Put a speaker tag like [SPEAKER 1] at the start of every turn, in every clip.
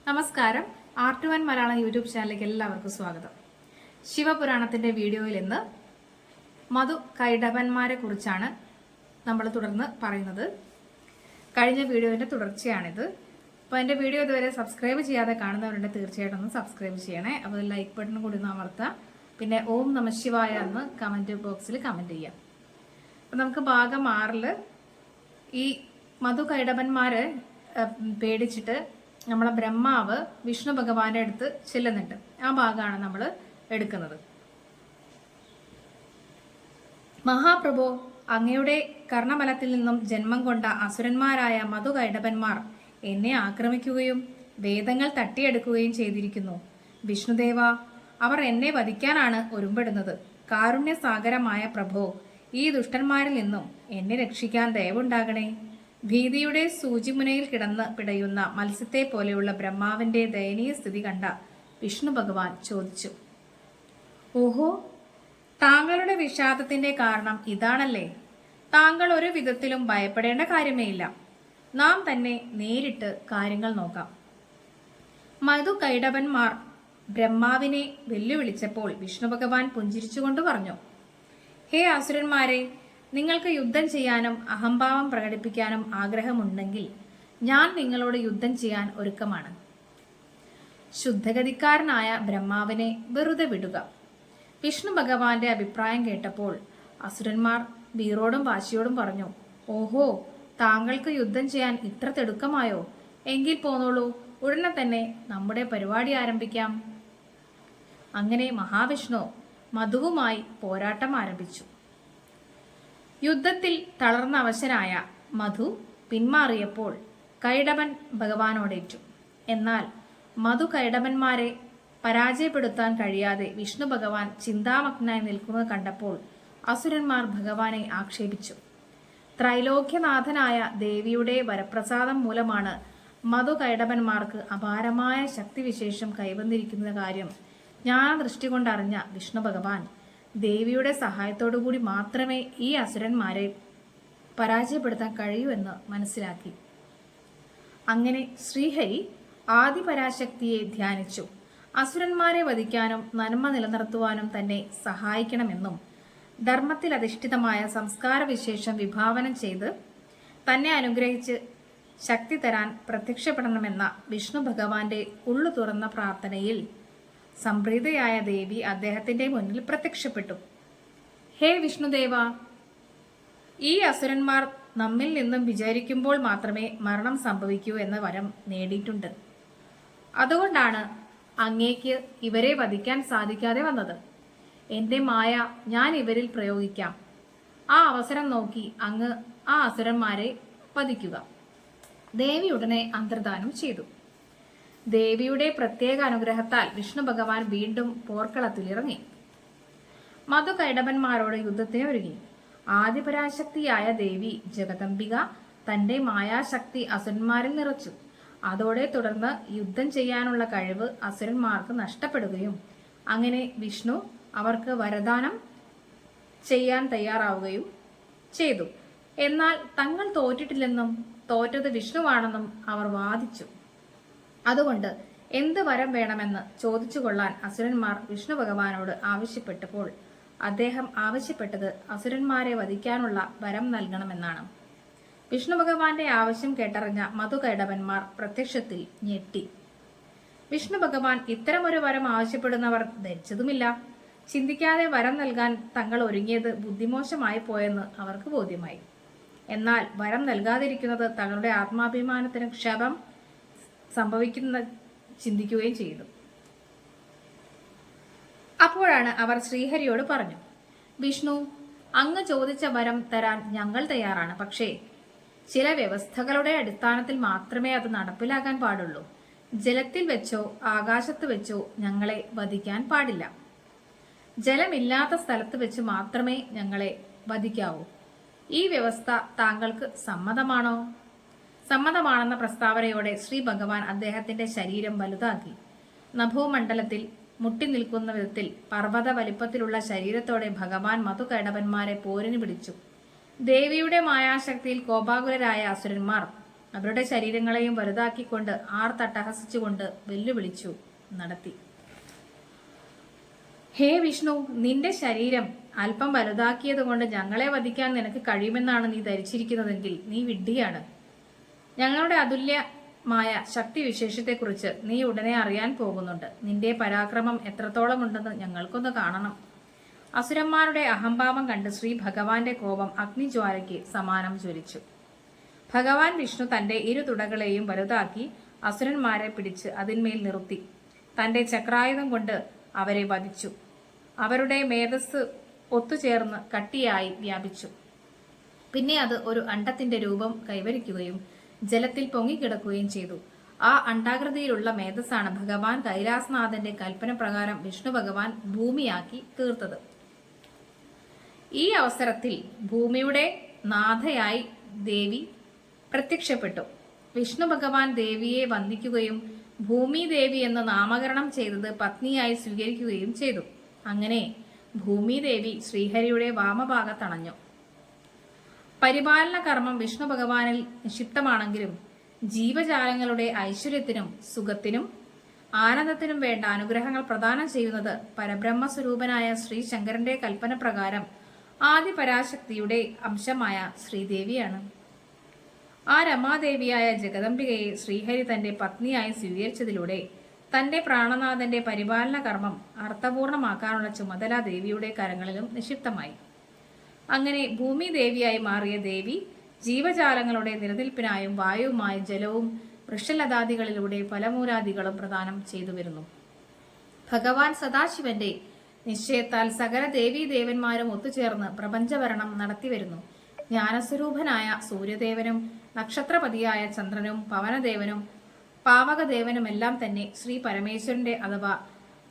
[SPEAKER 1] നമസ്കാരം. R2N Malayalam YouTube ചാനലിലേക്ക് എല്ലാവർക്കും സ്വാഗതം. ശിവപുരാണത്തിന്റെ വീഡിയോയിൽ ഇന്ന് മധു കൈടഭന്മാരെ കുറിച്ചാണ് നമ്മൾ തുടർന്ന് പറയുന്നത്. കഴിഞ്ഞ വീഡിയോയുടെ തുടർച്ചയാണിത്. അപ്പോൾ എൻ്റെ വീഡിയോ ഇതുവരെ സബ്സ്ക്രൈബ് ചെയ്യാതെ കാണുന്നവരുണ്ട്, തീർച്ചയായിട്ടും ഒന്ന് സബ്സ്ക്രൈബ് ചെയ്യണേ. അപ്പോൾ ലൈക്ക് ബട്ടൺ കൂടി ഒന്ന് അമർത്തുക. പിന്നെ ഓം നമഃ ശിവായ എന്ന് കമൻറ്റ് ബോക്സിൽ കമൻറ്റ് ചെയ്യാം. അപ്പം നമുക്ക് ഭാഗം 6 ഈ മധു കൈടഭന്മാരെ പേടിച്ചിട്ട് നമ്മളെ ബ്രഹ്മാവ് വിഷ്ണു ഭഗവാന്റെ അടുത്ത് ചെല്ലുന്നുണ്ട്. ആ ഭാഗമാണ് നമ്മൾ എടുക്കുന്നത്. മഹാപ്രഭു, അങ്ങയുടെ കർണമലത്തിൽ നിന്നും ജന്മം കൊണ്ട അസുരന്മാരായ മധു കൈടഭന്മാർ എന്നെ ആക്രമിക്കുകയും വേദങ്ങൾ തട്ടിയെടുക്കുകയും ചെയ്തിരിക്കുന്നു. വിഷ്ണുദേവ, അവർ എന്നെ വധിക്കാനാണ് ഒരുമ്പെടുന്നത്. കാരുണ്യസാഗരമായ പ്രഭോ, ഈ ദുഷ്ടന്മാരിൽ നിന്നും എന്നെ രക്ഷിക്കാൻ ദയവുണ്ടാകണേ. ഭീതിയുടെ സൂചിമുനയിൽ കിടന്ന് പിടയുന്ന മത്സ്യത്തെ പോലെയുള്ള ബ്രഹ്മാവിന്റെ ദയനീയ സ്ഥിതി കണ്ട വിഷ്ണു ഭഗവാൻ ചോദിച്ചു, ഓഹോ, താങ്കളുടെ വിഷാദത്തിന്റെ കാരണം ഇതാണല്ലേ? താങ്കൾ ഒരു വിധത്തിലും ഭയപ്പെടേണ്ട കാര്യമേ ഇല്ല. നാം തന്നെ നേരിട്ട് കാര്യങ്ങൾ നോക്കാം. മധു കൈടഭന്മാർ ബ്രഹ്മാവിനെ വെല്ലുവിളിച്ചപ്പോൾ വിഷ്ണു ഭഗവാൻ പുഞ്ചിരിച്ചുകൊണ്ട് പറഞ്ഞു, ഹേ അസുരന്മാരെ, നിങ്ങൾക്ക് യുദ്ധം ചെയ്യാനും അഹംഭാവം പ്രകടിപ്പിക്കാനും ആഗ്രഹമുണ്ടെങ്കിൽ ഞാൻ നിങ്ങളോട് യുദ്ധം ചെയ്യാൻ ഒരുക്കമാണ്. ശുദ്ധഗതിക്കാരനായ ബ്രഹ്മാവിനെ വെറുതെ വിടുക. വിഷ്ണു ഭഗവാന്റെ അഭിപ്രായം കേട്ടപ്പോൾ അസുരന്മാർ വീറോടും വാശിയോടും പറഞ്ഞു, ഓഹോ, താങ്കൾക്ക് യുദ്ധം ചെയ്യാൻ ഇത്ര തിടുക്കമായോ? എങ്കിൽ പോന്നോളൂ, ഉടനെ തന്നെ നമ്മുടെ പരിപാടി ആരംഭിക്കാം. അങ്ങനെ മഹാവിഷ്ണു മധുവുമായി പോരാട്ടം ആരംഭിച്ചു. യുദ്ധത്തിൽ തളർന്ന അവശനായ മധു പിന്മാറിയപ്പോൾ കൈടഭൻ ഭഗവാനോടേറ്റു. എന്നാൽ മധു കൈടഭന്മാരെ പരാജയപ്പെടുത്താൻ കഴിയാതെ വിഷ്ണു ഭഗവാൻ ചിന്താമഗ്നായി നിൽക്കുന്നത് കണ്ടപ്പോൾ അസുരന്മാർ ഭഗവാനെ ആക്ഷേപിച്ചു. ത്രൈലോക്യനാഥനായ ദേവിയുടെ വരപ്രസാദം മൂലമാണ് മധു കൈടഭന്മാർക്ക് അപാരമായ ശക്തിവിശേഷം കൈവന്നിരിക്കുന്ന കാര്യം ജ്ഞാനദൃഷ്ടി കൊണ്ടറിഞ്ഞ വിഷ്ണു ഭഗവാൻ ദേവിയുടെ സഹായത്തോടുകൂടി മാത്രമേ ഈ അസുരന്മാരെ പരാജയപ്പെടുത്താൻ കഴിയൂ എന്ന് മനസ്സിലാക്കി. അങ്ങനെ ശ്രീഹരി ആദിപരാശക്തിയെ ധ്യാനിച്ചു. അസുരന്മാരെ വധിക്കാനും നന്മ നിലനിർത്തുവാനും തന്നെ സഹായിക്കണമെന്നും ധർമ്മത്തിൽ അധിഷ്ഠിതമായ സംസ്കാരവിശേഷം വിഭാവനം ചെയ്ത് തന്നെ അനുഗ്രഹിച്ച് ശക്തി തരാൻ പ്രത്യക്ഷപ്പെടണമെന്ന വിഷ്ണു ഭഗവാന്റെ ഉള്ളു തുറന്ന പ്രാർത്ഥനയിൽ സംപ്രീതയായ ദേവി അദ്ദേഹത്തിന്റെ മുന്നിൽ പ്രത്യക്ഷപ്പെട്ടു. ഹേ വിഷ്ണുദേവ, ഈ അസുരന്മാർ നമ്മിൽ നിന്നും വിചാരിക്കുമ്പോൾ മാത്രമേ മരണം സംഭവിക്കൂ എന്ന വരം നേടിയിട്ടുണ്ട്. അതുകൊണ്ടാണ് അങ്ങേക്ക് ഇവരെ വധിക്കാൻ സാധിക്കാതെ വന്നത്. എന്റെ മായ ഞാൻ ഇവരിൽ പ്രയോഗിക്കാം. ആ അവസരം നോക്കി അങ്ങ് ആ അസുരന്മാരെ വധിക്കുക. ദേവി ഉടനെ അന്തർദാനം ചെയ്തു. ദേവിയുടെ പ്രത്യേക അനുഗ്രഹത്താൽ വിഷ്ണു ഭഗവാൻ വീണ്ടും പോർക്കളത്തിലിറങ്ങി. മധു കൈടഭന്മാരോട് യുദ്ധത്തിന് ഒരുങ്ങി. ആദിപരാശക്തിയായ ദേവി ജഗദംബിക തന്റെ മായാശക്തി അസുരന്മാരിൽ നിറച്ചു. അതോടെ തുടർന്ന് യുദ്ധം ചെയ്യാനുള്ള കഴിവ് അസുരന്മാർക്ക് നഷ്ടപ്പെടുകയും അങ്ങനെ വിഷ്ണു അവർക്ക് വരദാനം ചെയ്യാൻ തയ്യാറാവുകയും ചെയ്തു. എന്നാൽ തങ്ങൾ തോറ്റിട്ടില്ലെന്നും തോറ്റത് വിഷ്ണുവാണെന്നും അവർ വാദിച്ചു. അതുകൊണ്ട് എന്ത് വരം വേണമെന്ന് ചോദിച്ചു കൊള്ളാൻ അസുരന്മാർ വിഷ്ണു ഭഗവാനോട് ആവശ്യപ്പെട്ടപ്പോൾ അദ്ദേഹം ആവശ്യപ്പെട്ടത് അസുരന്മാരെ വധിക്കാനുള്ള വരം നൽകണമെന്നാണ്. വിഷ്ണു ഭഗവാന്റെ ആവശ്യം കേട്ടറിഞ്ഞ മധു കൈടഭന്മാർ പ്രത്യക്ഷത്തിൽ ഞെട്ടി. വിഷ്ണു ഭഗവാൻ ഇത്തരമൊരു വരം ആവശ്യപ്പെടുന്നവർ ധരിച്ചതുമില്ല. ചിന്തിക്കാതെ വരം നൽകാൻ തങ്ങൾ ഒരുങ്ങിയത് ബുദ്ധിമോശമായി പോയെന്ന് അവർക്ക് ബോധ്യമായി. എന്നാൽ വരം നൽകാതിരിക്കുന്നത് തങ്ങളുടെ ആത്മാഭിമാനത്തിന് ക്ഷതം സംഭവിക്കുന്ന ചിന്തിക്കുകയും ചെയ്തു. അപ്പോഴാണ് അവർ ശ്രീഹരിയോട് പറഞ്ഞു, വിഷ്ണു, അങ്ങ് ചോദിച്ച വരം തരാൻ ഞങ്ങൾ തയ്യാറാണ്. പക്ഷേ ചില വ്യവസ്ഥകളുടെ അടിസ്ഥാനത്തിൽ മാത്രമേ അത് നടപ്പിലാക്കാൻ പാടുള്ളൂ. ജലത്തിൽ വെച്ചോ ആകാശത്ത് വെച്ചോ ഞങ്ങളെ വധിക്കാൻ പാടില്ല. ജലമില്ലാത്ത സ്ഥലത്ത് വെച്ച് മാത്രമേ ഞങ്ങളെ വധിക്കാവൂ. ഈ വ്യവസ്ഥ താങ്കൾക്ക് സമ്മതമാണോ? സമ്മതമാണെന്ന പ്രസ്താവനയോടെ ശ്രീ ഭഗവാൻ അദ്ദേഹത്തിന്റെ ശരീരം വലുതാക്കി. നഭോമണ്ഡലത്തിൽ മുട്ടി നിൽക്കുന്ന വിധത്തിൽ പർവ്വത വലിപ്പത്തിലുള്ള ശരീരത്തോടെ ഭഗവാൻ മധു കൈടഭന്മാരെ പോരിന് പിടിച്ചു. ദേവിയുടെ മായാശക്തിയിൽ കോപാകുലരായ അസുരന്മാർ അവരുടെ ശരീരങ്ങളെയും വലുതാക്കിക്കൊണ്ട് ആർത്തട്ടഹസിച്ചുകൊണ്ട് വെല്ലുവിളിച്ചു നടത്തി. ഹേ വിഷ്ണു, നിന്റെ ശരീരം അല്പം വലുതാക്കിയത് കൊണ്ട് ഞങ്ങളെ വധിക്കാൻ നിനക്ക് കഴിയുമെന്നാണ് നീ ധരിച്ചിരിക്കുന്നതെങ്കിൽ നീ വിഡ്ഢിയാണ്. ഞങ്ങളുടെ അതുല്യമായ ശക്തിവിശേഷത്തെക്കുറിച്ച് നീ ഉടനെ അറിയാൻ പോകുന്നുണ്ട്. നിന്റെ പരാക്രമം എത്രത്തോളം ഉണ്ടെന്ന് ഞങ്ങൾക്കൊന്ന് കാണണം. അസുരന്മാരുടെ അഹംഭാവം കണ്ട് ശ്രീ ഭഗവാന്റെ കോപം അഗ്നിജ്വാലയ്ക്ക് സമാനം ജ്വലിച്ചു. ഭഗവാൻ വിഷ്ണു തന്റെ ഇരു തുടകളെയും വലുതാക്കി അസുരന്മാരെ പിടിച്ച് അതിന്മേൽ നിർത്തി തന്റെ ചക്രായുധം കൊണ്ട് അവരെ വധിച്ചു. അവരുടെ മേധസ് ഒത്തുചേർന്ന് കട്ടിയായി വ്യാപിച്ചു. പിന്നെ അത് ഒരു അണ്ഡത്തിന്റെ രൂപം കൈവരിക്കുകയും ജലത്തിൽ പൊങ്ങിക്കിടക്കുകയും ചെയ്തു. ആ അണ്ഡാകൃതിയിലുള്ള മേധസ്സാണ് ഭഗവാൻ കൈലാസനാഥന്റെ കൽപ്പന പ്രകാരം വിഷ്ണു ഭഗവാൻ ഭൂമിയാക്കി തീർത്തത്. ഈ അവസരത്തിൽ ഭൂമിയുടെ നാഥയായി ദേവി പ്രത്യക്ഷപ്പെട്ടു. വിഷ്ണു ഭഗവാൻ ദേവിയെ വന്ദിക്കുകയും ഭൂമി ദേവി എന്ന് നാമകരണം ചെയ്തത് പത്നിയായി സ്വീകരിക്കുകയും ചെയ്തു. അങ്ങനെ ഭൂമി ദേവി ശ്രീഹരിയുടെ വാമഭാഗത്തണഞ്ഞു. പരിപാലന കർമ്മം വിഷ്ണു ഭഗവാനിൽ നിക്ഷിപ്തമാണെങ്കിലും ജീവജാലങ്ങളുടെ ഐശ്വര്യത്തിനും സുഖത്തിനും ആനന്ദത്തിനും വേണ്ട അനുഗ്രഹങ്ങൾ പ്രദാനം ചെയ്യുന്നത് പരബ്രഹ്മസ്വരൂപനായ ശ്രീ ശങ്കരന്റെ കൽപ്പന പ്രകാരം ആദിപരാശക്തിയുടെ അംശമായ ശ്രീദേവിയാണ്. ആ രമാദേവിയായ ജഗദംബികയെ ശ്രീഹരി തന്റെ പത്നിയായി സ്വീകരിച്ചതിലൂടെ തന്റെ പ്രാണനാഥന്റെ പരിപാലന കർമ്മം അർത്ഥപൂർണമാക്കാനുള്ള ചുമതല ദേവിയുടെ കരങ്ങളിലും നിക്ഷിപ്തമായി. അങ്ങനെ ഭൂമി ദേവിയായി മാറിയ ദേവി ജീവജാലങ്ങളുടെ നിലനിൽപ്പിനായും വായുവുമായി ജലവും വൃക്ഷലതാദികളിലൂടെ ഫലമൂലാദികളും പ്രദാനം ചെയ്തു വരുന്നു. ഭഗവാൻ സദാശിവന്റെ നിശ്ചയത്താൽ സകല ദേവീ ദേവന്മാരും ഒത്തുചേർന്ന് പ്രപഞ്ചഭരണം നടത്തിവരുന്നു. ജ്ഞാനസ്വരൂപനായ സൂര്യദേവനും നക്ഷത്രപതിയായ ചന്ദ്രനും പവനദേവനും പാവകദേവനുമെല്ലാം തന്നെ ശ്രീ പരമേശ്വരന്റെ അഥവാ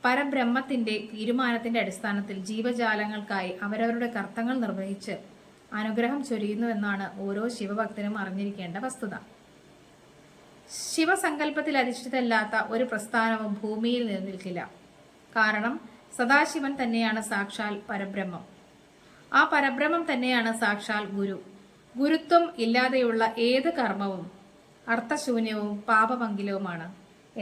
[SPEAKER 1] പരബ്രഹ്മത്തിന്റെ തീരുമാനത്തിന്റെ അടിസ്ഥാനത്തിൽ ജീവജാലങ്ങൾക്കായി അവരവരുടെ കർത്തങ്ങൾ നിർവഹിച്ച് അനുഗ്രഹം ചൊരിയുന്നുവെന്നാണ് ഓരോ ശിവഭക്തനും അറിഞ്ഞിരിക്കേണ്ട വസ്തുത. ശിവസങ്കല്പത്തിൽ അധിഷ്ഠിതല്ലാത്ത ഒരു പ്രസ്ഥാനവും ഭൂമിയിൽ നിലനിൽക്കില്ല. കാരണം സദാശിവൻ തന്നെയാണ് സാക്ഷാൽ പരബ്രഹ്മം. ആ പരബ്രഹ്മം തന്നെയാണ് സാക്ഷാൽ ഗുരു. ഗുരുത്വം ഇല്ലാതെയുള്ള ഏത് കർമ്മവും അർത്ഥശൂന്യവും പാപമംഗലവുമാണ്.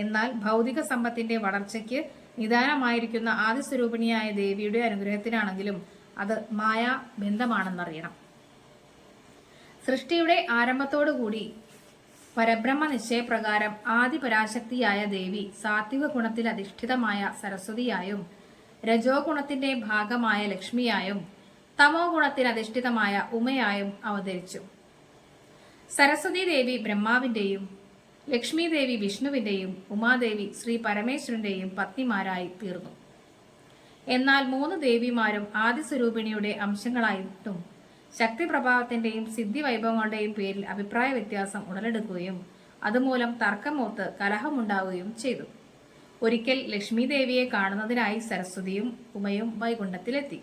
[SPEAKER 1] എന്നാൽ ഭൗതിക സമ്പത്തിന്റെ വളർച്ചയ്ക്ക് നിദാനമായിരിക്കുന്ന ആദിസ്വരൂപിണിയായ ദേവിയുടെ അനുഗ്രഹത്തിനാണെങ്കിലും അത് മായാബന്ധമാണെന്നറിയണം. സൃഷ്ടിയുടെ ആരംഭത്തോടുകൂടി പരബ്രഹ്മ നിശ്ചയപ്രകാരം ആദിപരാശക്തിയായ ദേവി സാത്വിക ഗുണത്തിൽ അധിഷ്ഠിതമായ സരസ്വതിയായും രജോ ഗുണത്തിന്റെ ഭാഗമായ ലക്ഷ്മിയായും തമോ ഗുണത്തിൽ അധിഷ്ഠിതമായ ഉമയായും അവതരിച്ചു. സരസ്വതി ദേവി ബ്രഹ്മാവിന്റെയും ലക്ഷ്മി ദേവി വിഷ്ണുവിന്റെയും ഉമാദേവി ശ്രീ പരമേശ്വരന്റെയും പത്നിമാരായി തീർന്നു. എന്നാൽ മൂന്ന് ദേവിമാരും ആദിസ്വരൂപിണിയുടെ അംശങ്ങളായിട്ടും ശക്തിപ്രഭാവത്തിന്റെയും സിദ്ധി വൈഭവങ്ങളുടെയും പേരിൽ അഭിപ്രായ വ്യത്യാസം ഉടലെടുക്കുകയും അതുമൂലം തർക്കമൂത്ത് കലഹമുണ്ടാവുകയും ചെയ്തു. ഒരിക്കൽ ലക്ഷ്മി ദേവിയെ കാണുന്നതിനായി സരസ്വതിയും ഉമയും വൈകുണ്ഠത്തിലെത്തി.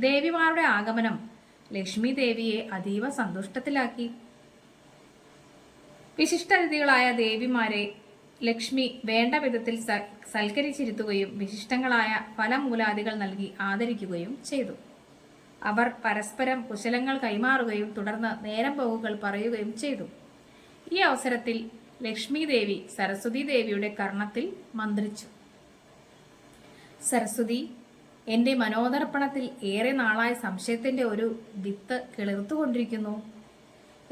[SPEAKER 1] ദേവിമാരുടെ ആഗമനം ലക്ഷ്മി ദേവിയെ അതീവ സന്തുഷ്ടത്തിലാക്കി. വിശിഷ്ടതിഥികളായ ദേവിമാരെ ലക്ഷ്മി വേണ്ട വിധത്തിൽ സൽക്കരിച്ചിരുത്തുകയും വിശിഷ്ടങ്ങളായ ഫലമൂലാദികൾ നൽകി ആദരിക്കുകയും ചെയ്തു. അവർ പരസ്പരം കുശലങ്ങൾ കൈമാറുകയും തുടർന്ന് നേരം പോക്കുകൾ പറയുകയും ചെയ്തു. ഈ അവസരത്തിൽ ലക്ഷ്മി ദേവി സരസ്വതി ദേവിയുടെ കർണത്തിൽ മന്ത്രിച്ചു. സരസ്വതി, എന്റെ മനോദർപ്പണത്തിൽ ഏറെ നാളായ സംശയത്തിന്റെ ഒരു വിത്ത് കിളിർത്തുകൊണ്ടിരിക്കുന്നു.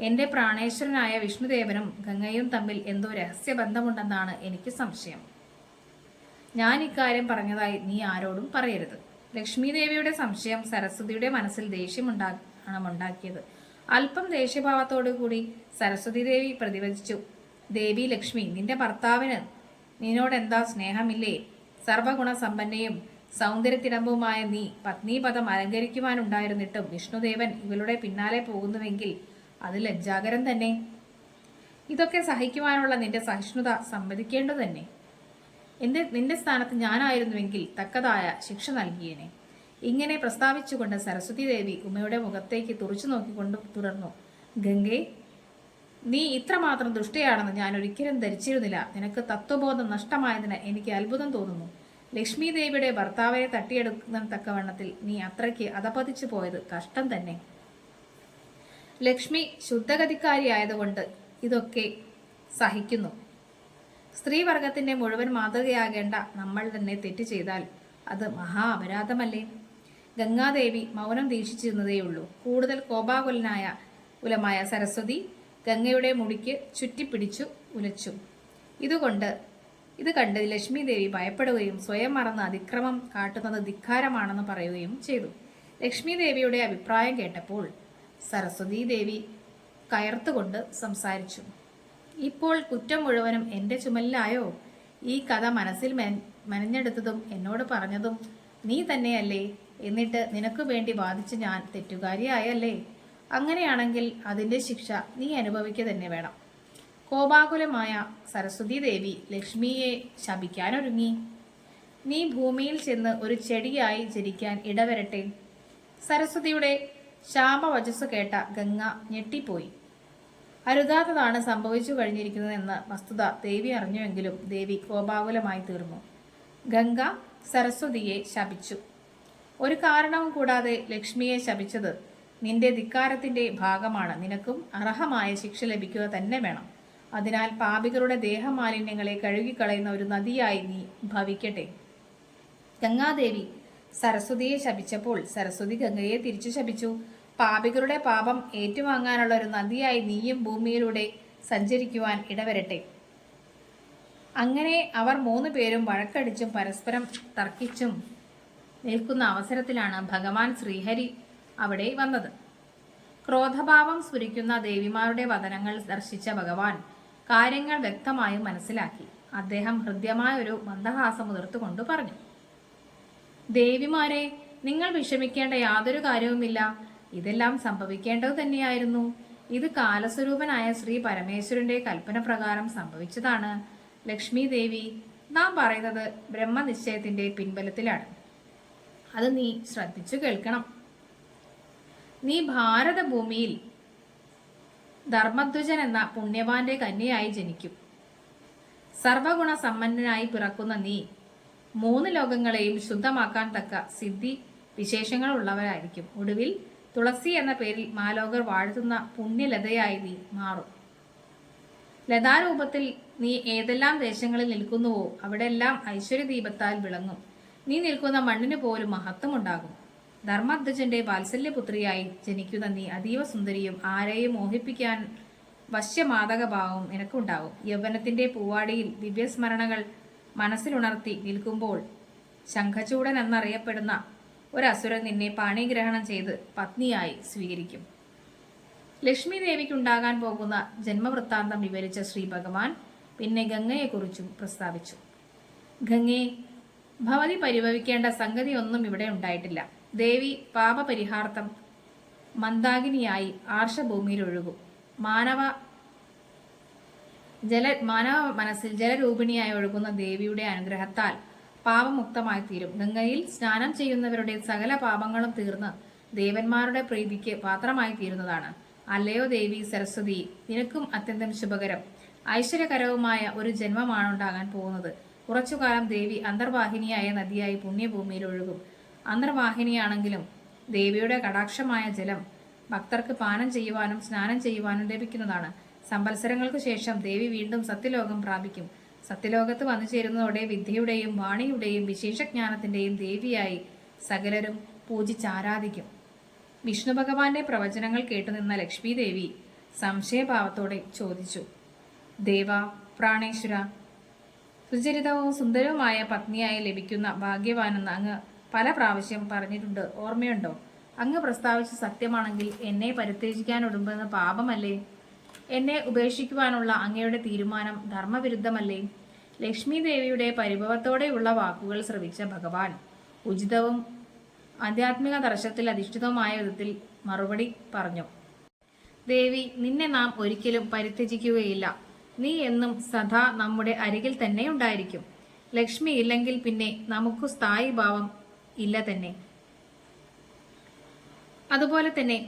[SPEAKER 1] എന്റെ പ്രാണേശ്വരനായ വിഷ്ണുദേവനും ഗംഗയും തമ്മിൽ എന്തോ രഹസ്യബന്ധമുണ്ടെന്നാണ് എനിക്ക് സംശയം. ഞാൻ ഇക്കാര്യം പറഞ്ഞതായി നീ ആരോടും പറയരുത്. ലക്ഷ്മി ദേവിയുടെ സംശയം സരസ്വതിയുടെ മനസ്സിൽ ദേഷ്യമുണ്ടാക്കിയത്. അല്പം ദേഷ്യഭാവത്തോടു കൂടി സരസ്വതി ദേവി പ്രതിവചിച്ചു. ദേവി ലക്ഷ്മി, നിന്റെ ഭർത്താവിന് നിന്നോടെന്താ സ്നേഹമില്ലേ? സർവഗുണസമ്പന്നയും സൗന്ദര്യത്തിടമ്പുമായ നീ പത്നീപദം അലങ്കരിക്കുവാനുണ്ടായിരുന്നിട്ടും വിഷ്ണുദേവൻ ഇവളുടെ പിന്നാലെ പോകുന്നുവെങ്കിൽ അത് ലജ്ജാകരം തന്നെ. ഇതൊക്കെ സഹിക്കുവാനുള്ള നിന്റെ സഹിഷ്ണുത സമ്മതിക്കേണ്ടു തന്നെ. നിന്റെ സ്ഥാനത്ത് ഞാനായിരുന്നുവെങ്കിൽ തക്കതായ ശിക്ഷ നൽകിയേനെ. ഇങ്ങനെ പ്രസ്താവിച്ചുകൊണ്ട് സരസ്വതി ദേവി ഉമയുടെ മുഖത്തേക്ക് തുറച്ചു നോക്കിക്കൊണ്ട് തുടർന്നു. ഗംഗേ, നീ ഇത്രമാത്രം ദുഷ്ടയാണെന്ന് ഞാൻ ഒരിക്കലും ധരിച്ചിരുന്നില്ല. നിനക്ക് തത്വബോധം നഷ്ടമായതിന് എനിക്ക് അത്ഭുതം തോന്നുന്നു. ലക്ഷ്മി ദേവിയുടെ ഭർത്താവിനെ തട്ടിയെടുക്കുന്ന തക്കവണ്ണത്തിൽ നീ അത്രയ്ക്ക് അധപതിച്ചു പോയത് കഷ്ടം തന്നെ. ലക്ഷ്മി ശുദ്ധഗതിക്കാരിയായതുകൊണ്ട് ഇതൊക്കെ സഹിക്കുന്നു. സ്ത്രീവർഗത്തിന്റെ മുഴുവൻ മാതൃകയാകേണ്ട നമ്മൾ തന്നെ തെറ്റ് ചെയ്താൽ അത് മഹാ അപരാധമല്ലേ? ഗംഗാദേവി മൗനം ദീക്ഷിച്ചിരുന്നതേയുള്ളൂ. കൂടുതൽ കോപാകുലമായ സരസ്വതി ഗംഗയുടെ മുടിക്ക് ചുറ്റിപ്പിടിച്ചു ഉലച്ചു. ഇത് കണ്ട് ലക്ഷ്മി ദേവി ഭയപ്പെടുകയും സ്വയം മറന്ന് അതിക്രമം കാട്ടുന്നത് ധിക്കാരമാണെന്ന് പറയുകയും ചെയ്തു. ലക്ഷ്മി ദേവിയുടെ അഭിപ്രായം കേട്ടപ്പോൾ സരസ്വതി ദേവി കയർത്തുകൊണ്ട് സംസാരിച്ചു. ഇപ്പോൾ കുറ്റം മുഴുവനും എൻ്റെ ചുമലിലായോ? ഈ കഥ മനസ്സിൽ മെനഞ്ഞെടുത്തതും എന്നോട് പറഞ്ഞതും നീ തന്നെയല്ലേ? എന്നിട്ട് നിനക്ക് വേണ്ടി വാദിച്ച് ഞാൻ തെറ്റുകാരിയായല്ലേ? അങ്ങനെയാണെങ്കിൽ അതിൻ്റെ ശിക്ഷ നീ അനുഭവിക്കുക തന്നെ വേണം. കോപാകുലമായ സരസ്വതി ദേവി ലക്ഷ്മിയെ ശപിക്കാനൊരുങ്ങി. നീ ഭൂമിയിൽ ചെന്ന് ഒരു ചെടിയായി ജനിക്കാൻ ഇടവരട്ടെ. സരസ്വതിയുടെ ശാപവചസ് കേട്ട ഗംഗ ഞെട്ടിപ്പോയി. അരുതാത്തതാണ് സംഭവിച്ചു കഴിഞ്ഞിരിക്കുന്നതെന്ന വസ്തുത ദേവി അറിഞ്ഞുവെങ്കിലും ദേവി കോപാകുലമായി തീർന്നു. ഗംഗ സരസ്വതിയെ ശപിച്ചു. ഒരു കാരണവും കൂടാതെ ലക്ഷ്മിയെ ശപിച്ചത് നിന്റെ ധിക്കാരത്തിന്റെ ഭാഗമാണ്. നിനക്കും അർഹമായ ശിക്ഷ ലഭിക്കുക തന്നെ വേണം. അതിനാൽ പാപികളുടെ ദേഹമാലിന്യങ്ങളെ കഴുകിക്കളയുന്ന ഒരു നദിയായി നീ ഭവിക്കട്ടെ. ഗംഗാദേവി സരസ്വതിയെ ശപിച്ചപ്പോൾ സരസ്വതി ഗംഗയെ തിരിച്ചു ശപിച്ചു. പാപികളുടെ പാപം ഏറ്റുവാങ്ങാനുള്ള ഒരു നദിയായി നീയും ഭൂമിയിലൂടെ സഞ്ചരിക്കുവാൻ ഇടവരട്ടെ. അങ്ങനെ അവർ 3 പേരും വഴക്കടിച്ചും പരസ്പരം തർക്കിച്ചും നിൽക്കുന്ന അവസരത്തിലാണ് ഭഗവാൻ ശ്രീഹരി അവിടെ വന്നത്. ക്രോധഭാവം സ്ഫുരിക്കുന്ന ദേവിമാരുടെ വദനങ്ങൾ ദർശിച്ച ഭഗവാൻ കാര്യങ്ങൾ വ്യക്തമായും മനസ്സിലാക്കി. അദ്ദേഹം ഹൃദ്യമായ ഒരു മന്ദഹാസം ഉതിർത്തുകൊണ്ട് പറഞ്ഞു, ദേവിമാരെ, നിങ്ങൾ വിഷമിക്കേണ്ട യാതൊരു കാര്യവുമില്ല. ഇതെല്ലാം സംഭവിക്കേണ്ടത് തന്നെയായിരുന്നു. ഇത് കാലസ്വരൂപനായ ശ്രീ പരമേശ്വരന്റെ കൽപ്പന പ്രകാരം സംഭവിച്ചതാണ്. ലക്ഷ്മി ദേവി, നാം പറയുന്നത് ബ്രഹ്മനിശ്ചയത്തിന്റെ പിൻബലത്തിലാണ്. അത് നീ ശ്രദ്ധിച്ചു കേൾക്കണം. നീ ഭാരതഭൂമിയിൽ ധർമ്മധ്വജൻ എന്ന പുണ്യവാന്റെ കന്യയായി ജനിക്കും. സർവഗുണ സമ്പന്നനായി പിറക്കുന്ന നീ 3 ലോകങ്ങളെയും ശുദ്ധമാക്കാൻ തക്ക സിദ്ധി വിശേഷങ്ങളുള്ളവരായിരിക്കും. ഒടുവിൽ തുളസി എന്ന പേരിൽ മാലോകർ വാഴ്ത്തുന്ന പുണ്യലതയായി നീ മാറും. ലതാരൂപത്തിൽ നീ ഏതെല്ലാം ദേശങ്ങളിൽ നിൽക്കുന്നുവോ അവിടെല്ലാം ഐശ്വര്യദീപത്താൽ വിളങ്ങും. നീ നിൽക്കുന്ന മണ്ണിന് പോലും മഹത്വമുണ്ടാകും. ധർമ്മധ്വജന്റെ വാത്സല്യപുത്രിയായി ജനിക്കുന്ന നീ അതീവ സുന്ദരിയും ആരെയും മോഹിപ്പിക്കാൻ വശ്യമാതകഭാവവും നിനക്കുണ്ടാകും. യൗവനത്തിന്റെ പൂവാടിയിൽ ദിവ്യസ്മരണകൾ മനസ്സിലുണർത്തി നിൽക്കുമ്പോൾ ശംഖചൂടൻ എന്നറിയപ്പെടുന്ന ഒരസുരൻ നിന്നെ പാണിഗ്രഹണം ചെയ്ത് പത്നിയായി സ്വീകരിക്കും. ലക്ഷ്മി ദേവിക്കുണ്ടാകാൻ പോകുന്ന ജന്മവൃത്താന്തം വിവരിച്ച ശ്രീ ഭഗവാൻ പിന്നെ ഗംഗയെക്കുറിച്ചും പ്രസ്താവിച്ചു. ഗംഗേ, ഭവതി പരിഭവിക്കേണ്ട സംഗതിയൊന്നും ഇവിടെ ഉണ്ടായിട്ടില്ല. ദേവി പാപപരിഹാർത്ഥം മന്ദാകിനിയായി ആർഷഭൂമിയിൽ ഒഴുകും. മാനവ മനസ്സിൽ ജലരൂപിണിയായി ഒഴുകുന്ന ദേവിയുടെ അനുഗ്രഹത്താൽ പാപമുക്തമായി തീരും. ഗംഗയിൽ സ്നാനം ചെയ്യുന്നവരുടെ സകല പാപങ്ങളും തീർന്ന് ദേവന്മാരുടെ പ്രീതിക്ക് പാത്രമായി തീരുന്നതാണ്. അല്ലയോ ദേവി സരസ്വതി, നിനക്കും അത്യന്തം ശുഭകരം ഐശ്വര്യകരവുമായ ഒരു ജന്മമാണ് ഉണ്ടാകാൻ പോകുന്നത്. കുറച്ചുകാലം ദേവി അന്തർവാഹിനിയായ നദിയായി പുണ്യഭൂമിയിൽ ഒഴുകും. അന്തർവാഹിനിയാണെങ്കിലും ദേവിയുടെ കടാക്ഷമായ ജലം ഭക്തർക്ക് പാനം ചെയ്യുവാനും സ്നാനം ചെയ്യുവാനും ലഭിക്കുന്നതാണ്. സംവത്സരങ്ങൾക്ക് ശേഷം ദേവി വീണ്ടും സത്യലോകം പ്രാപിക്കും. സത്യലോകത്ത് വന്നു ചേരുന്നതോടെ വിദ്യയുടെയും വാണിയുടെയും വിശേഷജ്ഞാനത്തിന്റെയും ദേവിയായി സകലരും പൂജിച്ചാരാധിക്കും. വിഷ്ണു ഭഗവാന്റെ പ്രവചനങ്ങൾ കേട്ടുനിന്ന ലക്ഷ്മി ദേവി സംശയഭാവത്തോടെ ചോദിച്ചു, ദേവ പ്രാണേശ്വര, സുചരിതവും സുന്ദരവുമായ പത്നിയായി ലഭിക്കുന്ന ഭാഗ്യവാനെന്ന് അങ്ങ് പല പ്രാവശ്യം പറഞ്ഞിട്ടുണ്ട്, ഓർമ്മയുണ്ടോ? അങ്ങ് പ്രസ്താവിച്ച സത്യമാണെങ്കിൽ എന്നെ പരിത്യജിക്കാനൊടുമ്പെന്ന് പാപമല്ലേ? എന്നെ ഉപേക്ഷിക്കുവാനുള്ള അങ്ങയുടെ തീരുമാനം ധർമ്മവിരുദ്ധമല്ലേ? ലക്ഷ്മി ദേവിയുടെ പരിഭവത്തോടെയുള്ള വാക്കുകൾ ശ്രവിച്ച ഭഗവാൻ ഉചിതവും ആധ്യാത്മിക ദർശനത്തിൽ അധിഷ്ഠിതവുമായ വിധത്തിൽ മറുപടി പറഞ്ഞു. ദേവി, നിന്നെ നാം ഒരിക്കലും പരിത്യജിക്കുകയില്ല. നീ എന്നും സദാ നമ്മുടെ അരികിൽ തന്നെ ഉണ്ടായിരിക്കും. ലക്ഷ്മി ഇല്ലെങ്കിൽ പിന്നെ നമുക്ക് സ്ഥായി ഭാവം ഇല്ല തന്നെ. അതുപോലെ തന്നെ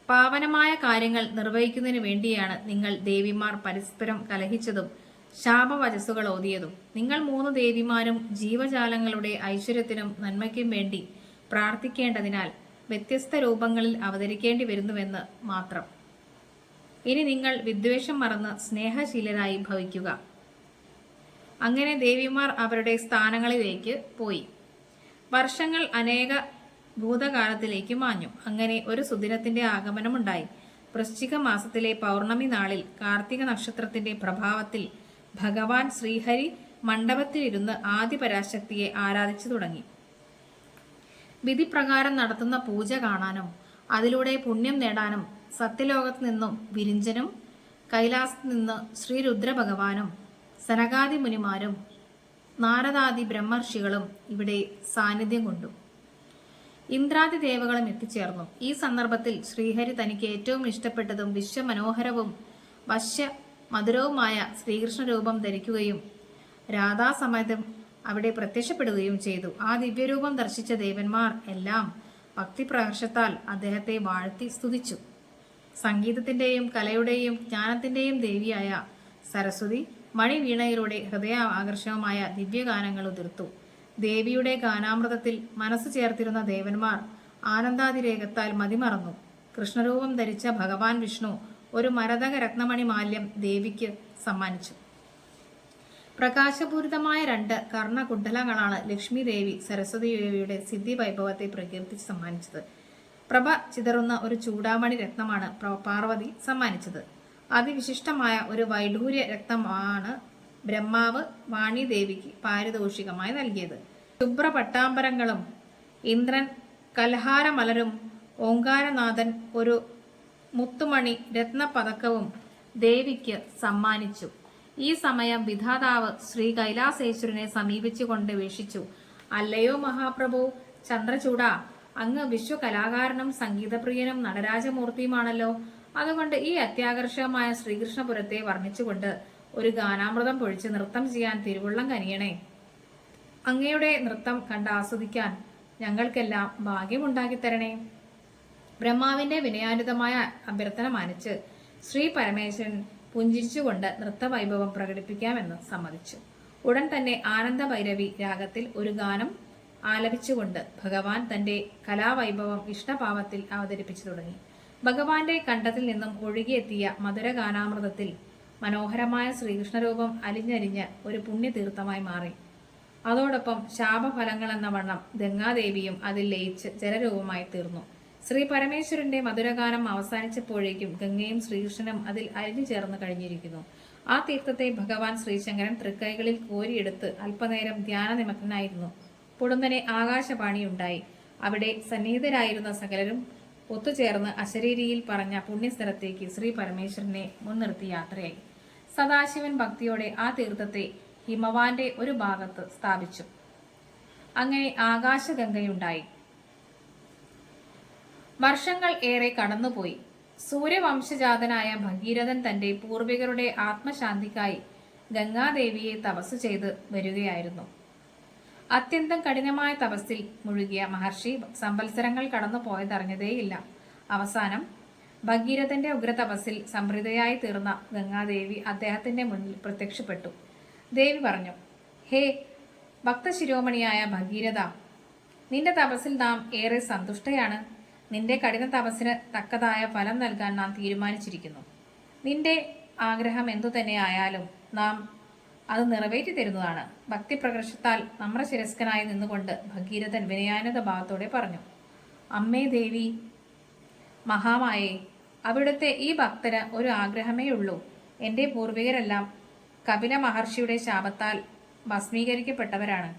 [SPEAKER 1] പാവനമായ കാര്യങ്ങൾ നിർവഹിക്കുന്നതിന് വേണ്ടിയാണ് നിങ്ങൾ ദേവിമാർ പരസ്പരം കലഹിച്ചതും ശാപവചസ്സുകൾ ഓതിയതും. നിങ്ങൾ 3 ദേവിമാരും ജീവജാലങ്ങളുടെ ഐശ്വര്യത്തിനും നന്മയ്ക്കും വേണ്ടി പ്രാർത്ഥിക്കേണ്ടതിനാൽ വ്യത്യസ്ത രൂപങ്ങളിൽ അവതരിക്കേണ്ടി വരുന്നുവെന്ന് മാത്രം. ഇനി നിങ്ങൾ വിദ്വേഷം മറന്ന് സ്നേഹശീലരായി ഭവിക്കുക. അങ്ങനെ ദേവിമാർ അവരുടെ സ്ഥാനങ്ങളിലേക്ക് പോയി. വർഷങ്ങൾ അനേക ഭൂതകാലത്തിലേക്ക് മാഞ്ഞു. അങ്ങനെ ഒരു സുദിനത്തിന്റെ ആഗമനമുണ്ടായി. വൃശ്ചിക മാസത്തിലെ പൗർണമി നാളിൽ കാർത്തിക നക്ഷത്രത്തിന്റെ പ്രഭാവത്തിൽ ഭഗവാൻ ശ്രീഹരി മണ്ഡപത്തിലിരുന്ന് ആദിപരാശക്തിയെ ആരാധിച്ചു തുടങ്ങി. വിധിപ്രകാരം നടത്തുന്ന പൂജ കാണാനും അതിലൂടെ പുണ്യം നേടാനും സത്യലോകത്ത് നിന്നും വിരിഞ്ചനും കൈലാസത്ത് നിന്ന് ശ്രീരുദ്ര ഭഗവാനും സനകാദി മുനിമാരും നാരദാദി ബ്രഹ്മർഷികളും ഇവിടെ സാന്നിധ്യം കൊണ്ടു. ഇന്ദ്രാദി ദേവകളും എത്തിച്ചേർന്നു. ഈ സന്ദർഭത്തിൽ ശ്രീഹരി തനിക്ക് ഏറ്റവും ഇഷ്ടപ്പെട്ടതും വിശ്വമനോഹരവും വശ്യ മധുരവുമായ ശ്രീകൃഷ്ണ രൂപം ധരിക്കുകയും രാധാസമേതം അവിടെ പ്രത്യക്ഷപ്പെടുകയും ചെയ്തു. ആ ദിവ്യരൂപം ദർശിച്ച ദേവന്മാർ എല്ലാം ഭക്തിപ്രഹർഷത്താൽ അദ്ദേഹത്തെ വാഴ്ത്തി സ്തുതിച്ചു. സംഗീതത്തിന്റെയും കലയുടെയും ജ്ഞാനത്തിന്റെയും ദേവിയായ സരസ്വതി മണിവീണയിലൂടെ ഹൃദയ ആകർഷകമായ ദിവ്യഗാനങ്ങൾ ഉതിർത്തു. ദേവിയുടെ ഗാനാമൃതത്തിൽ മനസ്സ് ചേർത്തിരുന്ന ദേവന്മാർ ആനന്ദാതിരേകത്താൽ മതിമറന്നു. കൃഷ്ണരൂപം ധരിച്ച ഭഗവാൻ വിഷ്ണു ഒരു മരതക രത്നമണി മാല്യം ദേവിക്ക് സമ്മാനിച്ചു. പ്രകാശപൂരിതമായ 2 കർണകുണ്ഡലങ്ങളാണ് ലക്ഷ്മി ദേവി സരസ്വതി ദേവിയുടെ സിദ്ധി വൈഭവത്തെ പ്രകീർത്തിച്ച് സമ്മാനിച്ചത്. പ്രഭ ചിതറുന്ന ഒരു ചൂടാമണി രത്നമാണ് പാർവതി സമ്മാനിച്ചത്. അതിവിശിഷ്ടമായ ഒരു വൈഡൂര്യ രത്നമാണ് ബ്രഹ്മാവ് വാണിദേവിക്ക് പാരിതോഷികമായി നൽകിയത്. ശുഭ്രപട്ടാംബരങ്ങളും ഇന്ദ്രൻ കൽഹാരമലരും ഓങ്കാരനാഥൻ ഒരു മുത്തുമണി രത്നപതക്കവും ദേവിക്ക് സമ്മാനിച്ചു. ഈ സമയം വിധാതാവ് ശ്രീ കൈലാസേശ്വരനെ സമീപിച്ചുകൊണ്ട് വീക്ഷിച്ചു. അല്ലയോ മഹാപ്രഭു ചന്ദ്രചൂഡ, അങ്ങ് വിശ്വകലാകാരനും സംഗീതപ്രിയനും നടരാജമൂർത്തിയുമാണല്ലോ. അതുകൊണ്ട് ഈ അത്യാകർഷകമായ ശ്രീകൃഷ്ണപുരത്തെ വർണ്ണിച്ചുകൊണ്ട് ഒരു ഗാനാമൃതം പൊഴിച്ച് നൃത്തം ചെയ്യാൻ തിരുവുള്ളം കനിയണേ. അങ്ങയുടെ നൃത്തം കണ്ട് ആസ്വദിക്കാൻ ഞങ്ങൾക്കെല്ലാം ഭാഗ്യമുണ്ടാക്കിത്തരണേ. ബ്രഹ്മാവിന്റെ വിനയാനുതമായ അഭ്യർത്ഥന മാനിച്ച് ശ്രീ പരമേശ്വരൻ പുഞ്ചിരിച്ചുകൊണ്ട് നൃത്തവൈഭവം പ്രകടിപ്പിക്കാമെന്ന് സമ്മതിച്ചു. ഉടൻ തന്നെ ആനന്ദഭൈരവി രാഗത്തിൽ ഒരു ഗാനം ആലപിച്ചുകൊണ്ട് ഭഗവാൻ തന്റെ കലാവൈഭവം ഇഷ്ടഭാവത്തിൽ അവതരിപ്പിച്ചു തുടങ്ങി. ഭഗവാന്റെ കണ്ഠത്തിൽ നിന്നും ഒഴുകിയെത്തിയ മധുരഗാനാമൃതത്തിൽ മനോഹരമായ ശ്രീകൃഷ്ണരൂപം അലിഞ്ഞരിഞ്ഞ് ഒരു പുണ്യതീർത്ഥമായി മാറി. അതോടൊപ്പം ശാപഫലങ്ങൾ എന്ന വണ്ണം ഗംഗാദേവിയും അതിൽ ലയിച്ച് ജലരൂപമായി തീർന്നു. ശ്രീ പരമേശ്വരന്റെ മധുരഗാനം അവസാനിച്ചപ്പോഴേക്കും ഗംഗയും ശ്രീകൃഷ്ണനും അതിൽ അലിഞ്ഞു ചേർന്ന് കഴിഞ്ഞിരിക്കുന്നു. ആ തീർത്ഥത്തെ ഭഗവാൻ ശ്രീശങ്കരൻ തൃക്കൈകളിൽ കോരിയെടുത്ത് അല്പനേരം ധ്യാനനിമഗ്നായിരുന്നു. പൊടുന്നനെ ആകാശവാണിയുണ്ടായി. അവിടെ സന്നിഹിതരായിരുന്ന സകലരും ഒത്തുചേർന്ന് അശരീരിയിൽ പറഞ്ഞ പുണ്യസ്ഥലത്തേക്ക് ശ്രീ പരമേശ്വരനെ മുൻനിർത്തി യാത്രയായി. സദാശിവൻ ഭക്തിയോടെ ആ തീർത്ഥത്തെ ഹിമവാന്റെ ഒരു ഭാഗത്ത് സ്ഥാപിച്ചു. അങ്ങനെ ആകാശഗംഗയുണ്ടായി. വർഷങ്ങൾ ഏറെ കടന്നുപോയി. സൂര്യവംശജാതനായ ഭഗീരഥൻ തന്റെ പൂർവികരുടെ ആത്മശാന്തിക്കായി ഗംഗാദേവിയെ തപസ് ചെയ്ത് വരികയായിരുന്നു. അത്യന്തം കഠിനമായ തപസ്സിൽ മുഴുകിയ മഹർഷി സംവത്സരങ്ങൾ കടന്നു പോയതറിഞ്ഞതേയില്ല. അവസാനം ഭഗീരഥന്റെ ഉഗ്രതപസ്സിൽ സംപ്രീതയായി തീർന്ന ഗംഗാദേവി അദ്ദേഹത്തിന്റെ മുന്നിൽ പ്രത്യക്ഷപ്പെട്ടു. ദേവി പറഞ്ഞു, ഹേ ഭക്തശിരോമണിയായ ഭഗീരഥ, നിന്റെ തപസ്സിൽ നാം ഏറെ സന്തുഷ്ടയാണ്. നിന്റെ കഠിന തപസ്സിന് തക്കതായ ഫലം നൽകാൻ നാം തീരുമാനിച്ചിരിക്കുന്നു. നിന്റെ ആഗ്രഹം എന്തു തന്നെ ആയാലും നാം അത് നിറവേറ്റി തരുന്നതാണ്. ഭക്തിപ്രകർഷത്താൽ നമ്രശിരസ്കനായി നിന്നുകൊണ്ട് ഭഗീരഥൻ വിനയാനന്ദ ഭാവത്തോടെ പറഞ്ഞു, അമ്മേ ദേവി മഹാമായേ, അവിടുത്തെ ഈ ഭക്തന് ഒരു ആഗ്രഹമേ ഉള്ളൂ. എൻ്റെ പൂർവികരെല്ലാം കപില മഹർഷിയുടെ ശാപത്താൽ ഭസ്മീകരിക്കപ്പെട്ടവരാണ്.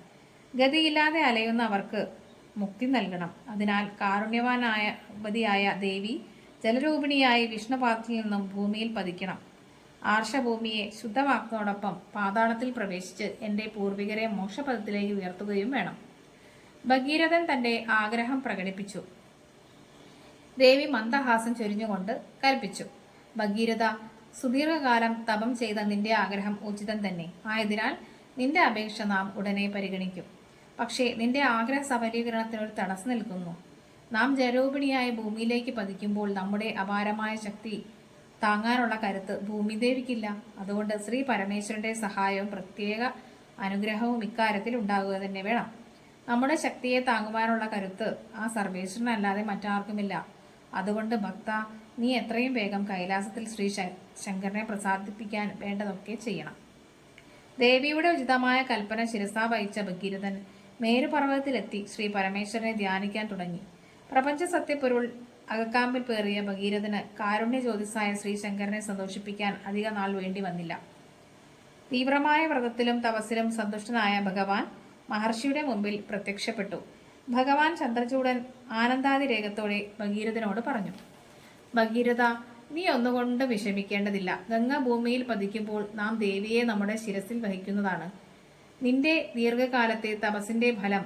[SPEAKER 1] ഗതിയില്ലാതെ അലയുന്ന അവർക്ക് മുക്തി നൽകണം. അതിനാൽ കാരുണ്യവാനായ ദേവി ജലരൂപിണിയായി വിഷ്ണുപാദത്തിൽ നിന്നും ഭൂമിയിൽ പതിക്കണം. ആർഷഭൂമിയെ ശുദ്ധമാക്കുന്നതോടൊപ്പം പാതാളത്തിൽ പ്രവേശിച്ച് എൻ്റെ പൂർവികരെ മോക്ഷപദത്തിലേക്ക് ഉയർത്തുകയും വേണം. ഭഗീരഥൻ തന്റെ ആഗ്രഹം പ്രകടിപ്പിച്ചു. ദേവി മന്ദഹാസം ചൊരിഞ്ഞുകൊണ്ട് കൽപ്പിച്ചു, ഭഗീരഥ, സുദീർഘകാലം തപം ചെയ്ത നിന്റെ ആഗ്രഹം ഉചിതം തന്നെ. ആയതിനാൽ നിന്റെ അപേക്ഷ നാം ഉടനെ പരിഗണിക്കും. പക്ഷേ നിന്റെ ആഗ്രഹ സഫലീകരണത്തിനൊരു തടസ്സം നിൽക്കുന്നു. നാം ജലരൂപിണിയായ ഭൂമിയിലേക്ക് പതിക്കുമ്പോൾ നമ്മുടെ അപാരമായ ശക്തി താങ്ങാനുള്ള കരുത്ത് ഭൂമിദേവിക്കില്ല. അതുകൊണ്ട് ശ്രീ പരമേശ്വരന്റെ സഹായവും പ്രത്യേക അനുഗ്രഹവും ഇക്കാര്യത്തിൽ ഉണ്ടാകുക തന്നെ വേണം. നമ്മുടെ ശക്തിയെ താങ്ങുവാനുള്ള കരുത്ത് ആ സർവേശ്വരനല്ലാതെ മറ്റാർക്കുമില്ല. അതുകൊണ്ട് ഭക്ത, നീ എത്രയും വേഗം കൈലാസത്തിൽ ശ്രീ ശങ്കരനെ പ്രസാദിപ്പിക്കാൻ വേണ്ടതൊക്കെ ചെയ്യണം. ദേവിയുടെ ഉചിതമായ കൽപ്പന ശിരസാ വഹിച്ച ഭഗീരഥൻ മേരുപർവ്വതത്തിലെത്തി ശ്രീ പരമേശ്വരനെ ധ്യാനിക്കാൻ തുടങ്ങി. പ്രപഞ്ച സത്യപ്പൊരുൾ അകക്കാമ്പിൽ പേറിയ ഭഗീരഥന് കാരുണ്യ ജ്യോതിസായ ശ്രീശങ്കരനെ സന്തോഷിപ്പിക്കാൻ അധിക നാൾ വേണ്ടി വന്നില്ല. തീവ്രമായ വ്രതത്തിലും തപസ്സിലും സന്തുഷ്ടനായ ഭഗവാൻ മഹർഷിയുടെ മുമ്പിൽ പ്രത്യക്ഷപ്പെട്ടു. ഭഗവാൻ ചന്ദ്രചൂഡൻ ആനന്ദാതിരേകത്തോടെ ഭഗീരഥനോട് പറഞ്ഞു: ഭഗീരഥ, നീ ഒന്നുകൊണ്ട് വിഷമിക്കേണ്ടതില്ല. ഗംഗ ഭൂമിയിൽ പതിക്കുമ്പോൾ നാം ദേവിയെ നമ്മുടെ ശിരസിൽ വഹിക്കുന്നതാണ്. നിന്റെ ദീർഘകാലത്തെ തപസ്സിന്റെ ഫലം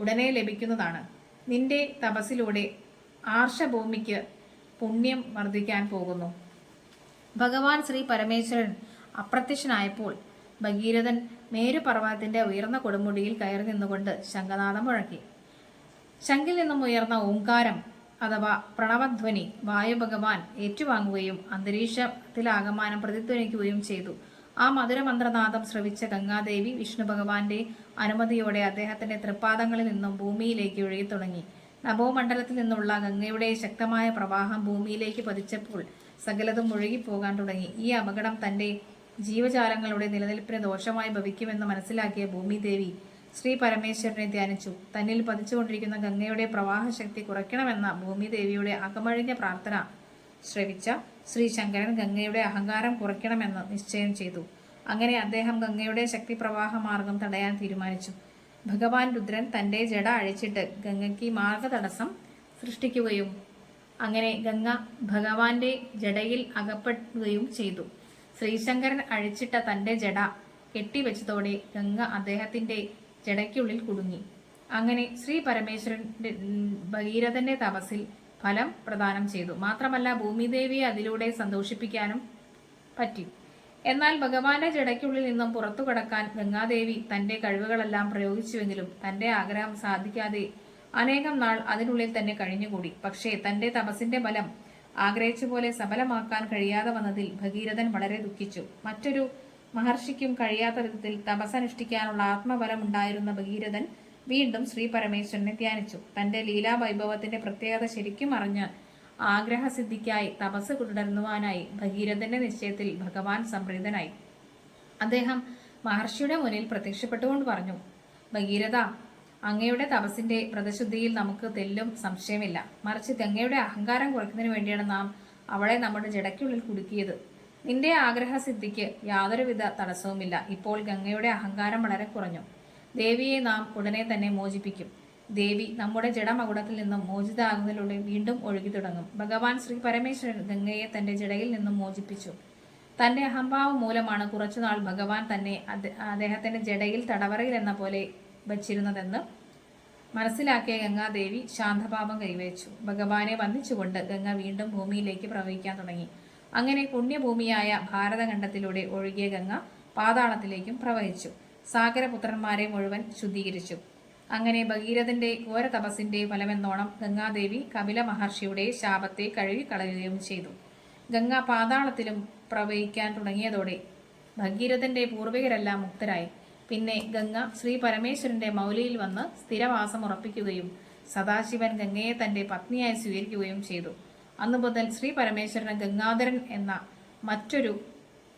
[SPEAKER 1] ഉടനെ ലഭിക്കുന്നതാണ്. നിന്റെ തപസ്സിലൂടെ ആർഷഭൂമിക്ക് പുണ്യം വർദ്ധിക്കാൻ പോകുന്നു. ഭഗവാൻ ശ്രീ പരമേശ്വരൻ അപ്രത്യക്ഷനായപ്പോൾ ഭഗീരഥൻ മേരുപർവ്വതത്തിന്റെ ഉയർന്ന കൊടുമുടിയിൽ കയറി നിന്നുകൊണ്ട് ശംഖനാദം മുഴക്കി. ശംഖിൽ നിന്നും ഉയർന്ന ഓംകാരം അഥവാ പ്രണവധ്വനി വായു ഭഗവാൻ ഏറ്റുവാങ്ങുകയും അന്തരീക്ഷത്തിലാകമാനം പ്രതിധ്വനിക്കുകയും ചെയ്തു. ആ മധുരമന്ത്രനാദം ശ്രവിച്ച ഗംഗാദേവി വിഷ്ണു ഭഗവാന്റെ അനുമതിയോടെ അദ്ദേഹത്തിന്റെ തൃപ്പാദങ്ങളിൽ നിന്നും ഭൂമിയിലേക്ക് ഒഴുകി തുടങ്ങി. നഭോമണ്ഡലത്തിൽ നിന്നുള്ള ഗംഗയുടെ ശക്തമായ പ്രവാഹം ഭൂമിയിലേക്ക് പതിച്ചപ്പോൾ സകലതും ഒഴുകിപ്പോകാൻ തുടങ്ങി. ഈ അപകടം തന്റെ ജീവജാലങ്ങളുടെ നിലനിൽപ്പിന് ദോഷമായി ഭവിക്കുമെന്ന് മനസ്സിലാക്കിയ ഭൂമിദേവി ശ്രീ പരമേശ്വരനെ ധ്യാനിച്ചു. തന്നിൽ പതിച്ചുകൊണ്ടിരിക്കുന്ന ഗംഗയുടെ പ്രവാഹശക്തി കുറയ്ക്കണമെന്ന ഭൂമിദേവിയുടെ അകമഴിഞ്ഞ പ്രാർത്ഥന ശ്രവിച്ച ശ്രീ ശങ്കരൻ ഗംഗയുടെ അഹങ്കാരം കുറയ്ക്കണമെന്ന് നിശ്ചയം ചെയ്തു. അങ്ങനെ അദ്ദേഹം ഗംഗയുടെ ശക്തിപ്രവാഹ മാർഗം തടയാൻ തീരുമാനിച്ചു. ഭഗവാൻ രുദ്രൻ തന്റെ ജട അഴിച്ചിട്ട് ഗംഗയ്ക്ക് മാർഗതടസ്സം സൃഷ്ടിക്കുകയും അങ്ങനെ ഗംഗ ഭഗവാന്റെ ജടയിൽ അകപ്പെടുകയും ചെയ്തു. ശ്രീശങ്കരൻ അഴിച്ചിട്ട തന്റെ ജട കെട്ടിവെച്ചതോടെ ഗംഗ അദ്ദേഹത്തിന്റെ ജടയ്ക്കുള്ളിൽ കുടുങ്ങി. അങ്ങനെ ശ്രീ പരമേശ്വരന്റെ ഭഗീരഥന്റെ തപസ്സിൽ ഫലം പ്രദാനം ചെയ്തു. മാത്രമല്ല ഭൂമിദേവിയെ അതിലൂടെ സന്തോഷിപ്പിക്കാനും പറ്റി. എന്നാൽ ഭഗവാന്റെ ജടയ്ക്കുള്ളിൽ നിന്നും പുറത്തു കടക്കാൻ ഗംഗാദേവി തന്റെ കഴിവുകളെല്ലാം പ്രയോഗിച്ചുവെങ്കിലും തന്റെ ആഗ്രഹം സാധിക്കാതെ അനേകം നാൾ അതിനുള്ളിൽ തന്നെ കഴിഞ്ഞുകൂടി. പക്ഷേ തന്റെ തപസ്സിന്റെ ബലം ആഗ്രഹിച്ച പോലെ സഫലമാക്കാൻ കഴിയാതെ വന്നതിൽ ഭഗീരഥൻ വളരെ ദുഃഖിച്ചു. മറ്റൊരു മഹർഷിക്കും കഴിയാത്ത വിധത്തിൽ തപസ്സനുഷ്ഠിക്കാനുള്ള ആത്മബലം ഉണ്ടായിരുന്ന ഭഗീരഥൻ വീണ്ടും ശ്രീ പരമേശ്വരനെ ധ്യാനിച്ചു. തന്റെ ലീലാവൈഭവത്തിന്റെ പ്രത്യേകത ശരിക്കും അറിഞ്ഞ് ആഗ്രഹസിദ്ധിക്കായി തപസ് തുടരുവാനായി ഭഗീരഥന്റെ നിശ്ചയത്തിൽ ഭഗവാൻ സംപ്രീതനായി. അദ്ദേഹം മഹർഷിയുടെ മുന്നിൽ പ്രത്യക്ഷപ്പെട്ടുകൊണ്ട് പറഞ്ഞു: ഭഗീരഥ, അങ്ങയുടെ തപസ്സിന്റെ വ്രതശുദ്ധിയിൽ നമുക്ക് തെല്ലും സംശയമില്ല. മറിച്ച് ഗംഗയുടെ അഹങ്കാരം കുറയ്ക്കുന്നതിന് വേണ്ടിയാണ് നാം അവളെ നമ്മുടെ ജടയ്ക്കുള്ളിൽ കുടുക്കിയത്. നിന്റെ ആഗ്രഹസിദ്ധിക്ക് യാതൊരുവിധ തടസ്സവുമില്ല. ഇപ്പോൾ ഗംഗയുടെ അഹങ്കാരം വളരെ കുറഞ്ഞു. ദേവിയെ നാം ഉടനെ തന്നെ മോചിപ്പിക്കും. ദേവി നമ്മുടെ ജഡമകുടത്തിൽ നിന്നും മോചിതയാകുന്നതിലൂടെ വീണ്ടും ഒഴുകി തുടങ്ങും. ഭഗവാൻ ശ്രീ പരമേശ്വരൻ ഗംഗയെ തന്റെ ജടയിൽ നിന്നും മോചിപ്പിച്ചു. തന്റെ അഹംഭാവം മൂലമാണ് കുറച്ചുനാൾ ഭഗവാൻ തന്നെ അദ്ദേഹത്തിന്റെ ജടയിൽ തടവറയിൽ എന്ന പോലെ വച്ചിരുന്നതെന്ന് മനസ്സിലാക്കിയ ഗംഗാദേവി ശാന്തഭാവം കൈവച്ചു. ഭഗവാനെ വന്ദിച്ചുകൊണ്ട് ഗംഗ വീണ്ടും ഭൂമിയിലേക്ക് പ്രവഹിക്കാൻ തുടങ്ങി. അങ്ങനെ പുണ്യഭൂമിയായ ഭാരതഖണ്ഡത്തിലൂടെ ഒഴുകിയ ഗംഗ പാതാളത്തിലേക്കും പ്രവഹിച്ചു. സാഗരപുത്രന്മാരെ മുഴുവൻ ശുദ്ധീകരിച്ചു. അങ്ങനെ ഭഗീരഥന്റെ ഘോര തപസ്സിന്റെ ഫലമെന്നോണം ഗംഗാദേവി കപില മഹർഷിയുടെ ശാപത്തെ കഴുകിക്കളയുകയും ചെയ്തു. ഗംഗ പാതാളത്തിലും പ്രവഹിക്കാൻ തുടങ്ങിയതോടെ ഭഗീരഥന്റെ പൂർവികരെല്ലാം മുക്തരായി. പിന്നെ ഗംഗ ശ്രീ പരമേശ്വരന്റെ മൗലിയിൽ വന്ന് സ്ഥിരവാസം ഉറപ്പിക്കുകയും സദാശിവൻ ഗംഗയെ തന്റെ പത്നിയായി സ്വീകരിക്കുകയും ചെയ്തു. അന്നു മുതൽ ശ്രീ പരമേശ്വരന് ഗംഗാധരൻ എന്ന മറ്റൊരു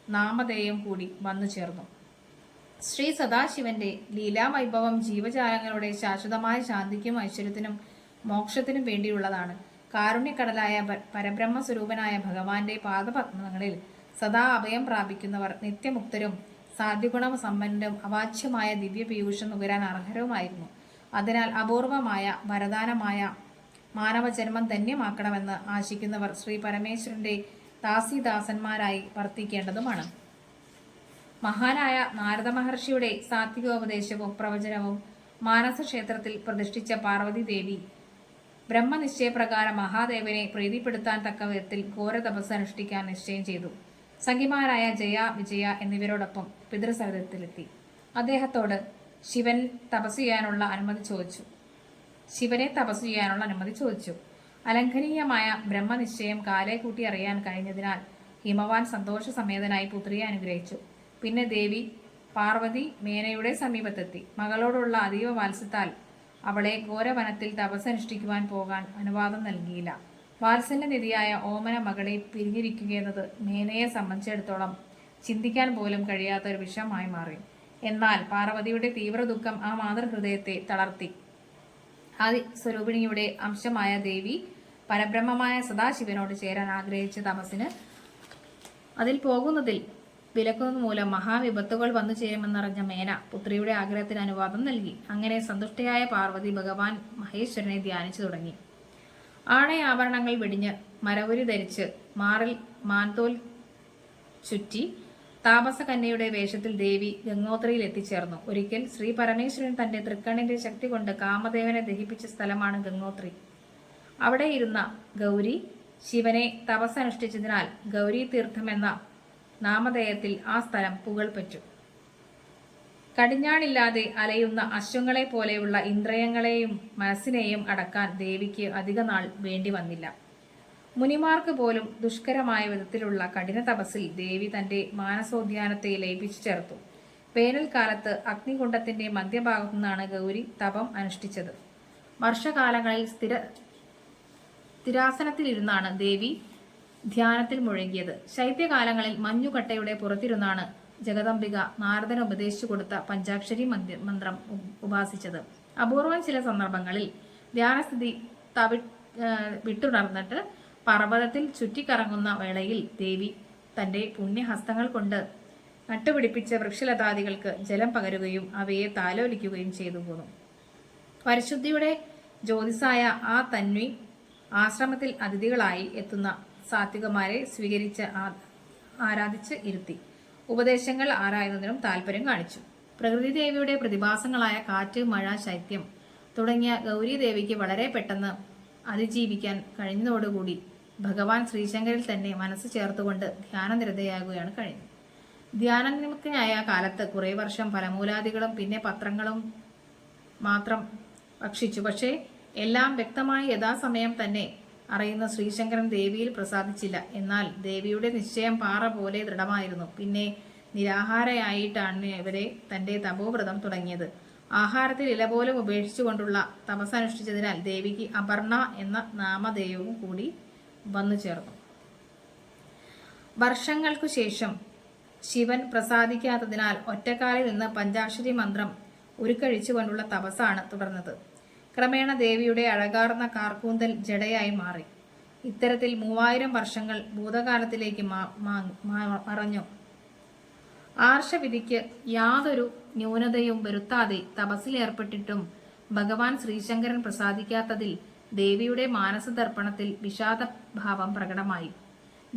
[SPEAKER 1] നാമധേയം കൂടി വന്നു ചേർന്നു. ശ്രീ സദാശിവന്റെ ലീലാവൈഭവം ജീവജാലങ്ങളുടെ ശാശ്വതമായ ശാന്തിക്കും ഐശ്വര്യത്തിനും മോക്ഷത്തിനും വേണ്ടിയുള്ളതാണ്. കാരുണ്യക്കടലായ പരബ്രഹ്മസ്വരൂപനായ ഭഗവാന്റെ പാദപത്മങ്ങളിൽ സദാ അഭയം പ്രാപിക്കുന്നവർ നിത്യമുക്തരും സാധ്യഗുണ സമ്പന്നരും അവാച്യമായ ദിവ്യപീയൂഷം നുകരാൻ അർഹരുമായിരുന്നു. അതിനാൽ അപൂർവമായ വരദാനമായ മാനവജന്മം ധന്യമാക്കണമെന്ന് ആശിക്കുന്നവർ ശ്രീ പരമേശ്വരന്റെ ദാസീദാസന്മാരായി വർത്തിക്കേണ്ടതുമാണ്. മഹാനായ നാരദ മഹർഷിയുടെ സാത്വികോപദേശവും പ്രവചനവും മാനസക്ഷേത്രത്തിൽ പ്രതിഷ്ഠിച്ച പാർവതി ദേവി ബ്രഹ്മനിശ്ചയപ്രകാരം മഹാദേവനെ പ്രീതിപ്പെടുത്താൻ തക്ക വിധത്തിൽ ഘോര തപസ് അനുഷ്ഠിക്കാൻ നിശ്ചയം ചെയ്തു. സഖിമാരായ ജയ, വിജയ എന്നിവരോടൊപ്പം പിതൃസഹിതത്തിലെത്തി. അദ്ദേഹത്തോട് ശിവനെ തപസ് ചെയ്യാനുള്ള അനുമതി ചോദിച്ചു. അലംഘനീയമായ ബ്രഹ്മനിശ്ചയം കാലേ കൂട്ടി അറിയാൻ കഴിഞ്ഞതിനാൽ ഹിമവാൻ സന്തോഷസമേതനായി പുത്രിയെ അനുഗ്രഹിച്ചു. പിന്നെ ദേവി പാർവതി മേനയുടെ സമീപത്തെത്തി. മകളോടുള്ള അതീവ വാത്സ്യത്താൽ അവളെ ഘോരവനത്തിൽ തപസ്സനുഷ്ഠിക്കുവാൻ പോകാൻ അനുവാദം നൽകിയില്ല. വാത്സല്യനിധിയായ ഓമന മകളെ പിരിഞ്ഞിരിക്കുകയെന്നത് മേനയെ സംബന്ധിച്ചിടത്തോളം ചിന്തിക്കാൻ പോലും കഴിയാത്ത ഒരു വിഷയമായി മാറി. എന്നാൽ പാർവതിയുടെ തീവ്ര ദുഃഖം ആ മാതൃഹൃദയത്തെ തളർത്തി. ആദി സ്വരൂപിണിയുടെ അംശമായ ദേവി പരബ്രഹ്മമായ സദാശിവനോട് ചേരാൻ ആഗ്രഹിച്ച തപസ്സിന് അതിൽ പോകുന്നതിൽ വിലക്കുന്നത് മൂലം മഹാവിപത്തുകൾ വന്നു ചേരുമെന്നറിഞ്ഞ മേന പുത്രിയുടെ ആഗ്രഹത്തിന് അനുവാദം നൽകി. അങ്ങനെ സന്തുഷ്ടയായ പാർവതി ഭഗവാൻ മഹേശ്വരനെ ധ്യാനിച്ചു തുടങ്ങി. ആണയാഭരണങ്ങൾ വെടിഞ്ഞ് മരവുരി ധരിച്ച് മാറിൽ മാൻതോൽ ചുറ്റി താപസകന്യയുടെ വേഷത്തിൽ ദേവി ഗംഗോത്രിയിൽ എത്തിച്ചേർന്നു. ഒരിക്കൽ ശ്രീ പരമേശ്വരൻ തന്റെ തൃക്കണ്ണിന്റെ ശക്തി കൊണ്ട് കാമദേവനെ ദഹിപ്പിച്ച സ്ഥലമാണ് ഗംഗോത്രി. അവിടെ ഇരുന്ന ഗൗരി ശിവനെ തപസ്സനുഷ്ഠിച്ചതിനാൽ ഗൗരി തീർത്ഥമെന്ന നാമധേയത്തിൽ ആ സ്ഥലം പുകൾപെറ്റു. കടിഞ്ഞാണില്ലാതെ അലയുന്ന അശ്വങ്ങളെ പോലെയുള്ള ഇന്ദ്രിയങ്ങളെയും മനസ്സിനെയും അടക്കാൻ ദേവിക്ക് അധിക നാൾ വേണ്ടി വന്നില്ല. മുനിമാർക്ക് പോലും ദുഷ്കരമായ വിധത്തിലുള്ള കഠിന തപസ്സിൽ ദേവി തന്റെ മാനസോദ്യാനത്തെ ലയിപ്പിച്ചു ചേർത്തു. വേനൽക്കാലത്ത് അഗ്നികുണ്ഡത്തിന്റെ മധ്യഭാഗത്തു നിന്നാണ് ഗൗരി തപം അനുഷ്ഠിച്ചത്. വർഷകാലങ്ങളിൽ സ്ഥിരാസനത്തിലിരുന്നാണ് ദേവി ധ്യാനത്തിൽ മുഴുകിയത്. ശൈത്യകാലങ്ങളിൽ മഞ്ഞുകട്ടയുടെ പുറത്തിരുന്നാണ് ജഗദംബിക നാരദന് ഉപദേശിച്ചു കൊടുത്ത പഞ്ചാക്ഷരി മന്ത്രം ഉപാസിച്ചത്. അപൂർവം ചില സന്ദർഭങ്ങളിൽ ധ്യാനസ്ഥിതി വിട്ടുണർന്നിട്ട് പർവ്വതത്തിൽ ചുറ്റിക്കറങ്ങുന്ന വേളയിൽ ദേവി തന്റെ പുണ്യഹസ്തങ്ങൾ കൊണ്ട് നട്ടുപിടിപ്പിച്ച വൃക്ഷലതാദികൾക്ക് ജലം പകരുകയും അവയെ താലോലിക്കുകയും ചെയ്തു പോന്നു. പരിശുദ്ധിയുടെ ജ്യോതിസായ ആ തന്വി ആശ്രമത്തിൽ അതിഥികളായി എത്തുന്ന സാത്വികമാരെ സ്വീകരിച്ച് ആരാധിച്ച് ഇരുത്തി. ഉപദേശങ്ങൾ ആരായുന്നതിനും താല്പര്യം കാണിച്ചു. പ്രകൃതി ദേവിയുടെ പ്രതിഭാസങ്ങളായ കാറ്റ്, മഴ, ശൈത്യം തുടങ്ങിയ ഗൗരി ദേവിക്ക് വളരെ പെട്ടെന്ന് അതിജീവിക്കാൻ കഴിഞ്ഞതോടുകൂടി ഭഗവാൻ ശ്രീശങ്കരിൽ തന്നെ മനസ്സ് ചേർത്തുകൊണ്ട് ധ്യാനനിരതയാകുകയാണ് കഴിഞ്ഞത്. ധ്യാനനിമുക്തനായ കാലത്ത് കുറേ വർഷം ഫലമൂലാദികളും പിന്നെ പത്രങ്ങളും മാത്രം ഭക്ഷിച്ചു. പക്ഷേ എല്ലാം വ്യക്തമായി യഥാസമയം തന്നെ അറിയുന്ന ശ്രീശങ്കരൻ ദേവിയിൽ പ്രസാദിച്ചില്ല. എന്നാൽ ദേവിയുടെ നിശ്ചയം പാറ പോലെ ദൃഢമായിരുന്നു. പിന്നെ നിരാഹാരയായിട്ടാണ് ഇവരെ തന്റെ തപോവ്രതം തുടങ്ങിയത്. ആഹാരത്തിൽ ഇല പോലും ഉപേക്ഷിച്ചുകൊണ്ടുള്ള തപസ്സനുഷ്ഠിച്ചതിനാൽ ദേവിക്ക് അപർണ എന്ന നാമധേയവും കൂടി വന്നു ചേർന്നു. വർഷങ്ങൾക്കു ശേഷം ശിവൻ പ്രസാദിക്കാത്തതിനാൽ ഒറ്റക്കാലിൽ നിന്ന് പഞ്ചാക്ഷരി മന്ത്രം ഉരുക്കഴിച്ചുകൊണ്ടുള്ള തപസ്സാണ് തുടർന്നത്. ക്രമേണ ദേവിയുടെ അഴകാർന്ന കാർക്കൂന്തൽ ജടയായി മാറി. ഇത്തരത്തിൽ 3000 വർഷങ്ങൾ ഭൂതകാലത്തിലേക്ക് മറഞ്ഞു. ആർഷവിധിക്ക് യാതൊരു ന്യൂനതയും വരുത്താതെ തപസ്സിലേർപ്പെട്ടിട്ടും ഭഗവാൻ ശ്രീശങ്കരൻ പ്രസാദിക്കാത്തതിൽ ദേവിയുടെ മാനസദർപ്പണത്തിൽ വിഷാദഭാവം പ്രകടമായി.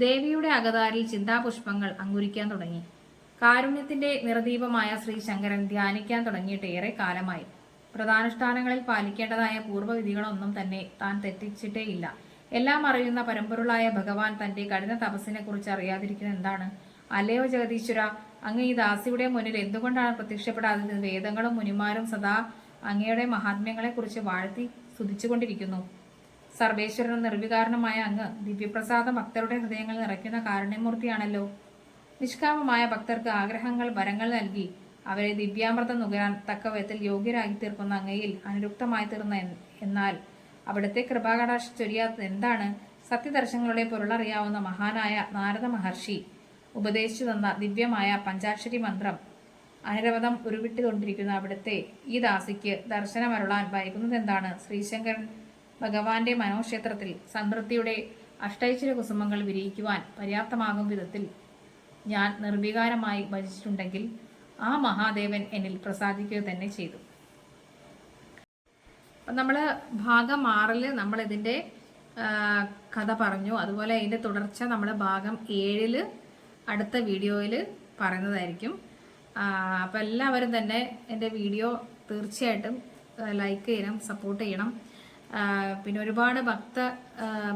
[SPEAKER 1] ദേവിയുടെ അകതാരിൽ ചിന്താപുഷ്പങ്ങൾ അങ്കുരിക്കാൻ തുടങ്ങി. കാരുണ്യത്തിന്റെ നിറദീപമായ ശ്രീശങ്കരൻ ധ്യാനിക്കാൻ തുടങ്ങിയിട്ട് ഏറെ കാലമായി. വ്രതാനുഷ്ഠാനങ്ങളിൽ പാലിക്കേണ്ടതായ പൂർവ്വവിധികളൊന്നും തന്നെ താൻ തെറ്റിച്ചിട്ടേയില്ല. എല്ലാം അറിയുന്ന പരമ്പൊരുളായ ഭഗവാൻ തന്റെ കഠിന തപസ്സിനെ കുറിച്ച് അറിയാതിരിക്കുന്നത് എന്താണ്? അല്ലയോ ജഗദീശ്വര, അങ്ങ് ഈ ദാസിയുടെ മുന്നിൽ എന്തുകൊണ്ടാണ് പ്രത്യക്ഷപ്പെടാതിരുന്നത്? വേദങ്ങളും മുനിമാരും സദാ അങ്ങയുടെ മഹാത്മ്യങ്ങളെക്കുറിച്ച് വാഴ്ത്തി സ്തുതിച്ചുകൊണ്ടിരിക്കുന്നു. സർവേശ്വരനും നിർവികാരണമായ അങ്ങ് ദിവ്യപ്രസാദ ഭക്തരുടെ ഹൃദയങ്ങൾ നിറയ്ക്കുന്ന കാരുണ്യമൂർത്തിയാണല്ലോ. നിഷ്കാമമായ ഭക്തർക്ക് ആഗ്രഹങ്ങൾ വരങ്ങൾ നൽകി അവരെ ദിവ്യാമൃതം നുകരാൻ തക്കവിധത്തിൽ യോഗ്യരാക്കി തീർക്കുന്ന അങ്ങയിൽ അനുരുക്തമായി തീർന്ന എന്നാൽ അവിടുത്തെ കൃപാകടാക്ഷ ചൊരിയാത്തത് എന്താണ്? സത്യദർശനങ്ങളുടെ പൊരുളറിയാവുന്ന മഹാനായ നാരദ മഹർഷി ഉപദേശിച്ചു തന്ന ദിവ്യമായ പഞ്ചാക്ഷരി മന്ത്രം അനിരവധം ഉരുവിട്ടുകൊണ്ടിരിക്കുന്ന അവിടുത്തെ ഈ ദാസിക്ക് ദർശനമരുളാൻ വൈകുന്നത് എന്താണ്? ശ്രീശങ്കരൻ ഭഗവാന്റെ മനോക്ഷേത്രത്തിൽ സംതൃപ്തിയുടെ അഷ്ടൈശ്വര്യ കുസുമങ്ങൾ വിരിയിക്കുവാൻ പര്യാപ്തമാകും വിധത്തിൽ ഞാൻ നിർവികാരമായി ഭജിച്ചിട്ടുണ്ടെങ്കിൽ ആ മഹാദേവൻ എന്നിൽ പ്രസാദിക്കുക തന്നെ ചെയ്തു. അപ്പം നമ്മൾ ഭാഗം 6 നമ്മൾ ഇതിൻ്റെ കഥ പറഞ്ഞു. അതുപോലെ അതിൻ്റെ തുടർച്ച നമ്മൾ ഭാഗം 7 അടുത്ത വീഡിയോയിൽ പറയുന്നതായിരിക്കും. അപ്പം എല്ലാവരും തന്നെ എൻ്റെ വീഡിയോ തീർച്ചയായിട്ടും ലൈക്ക് ചെയ്യണം, സപ്പോർട്ട് ചെയ്യണം. പിന്നെ ഒരുപാട്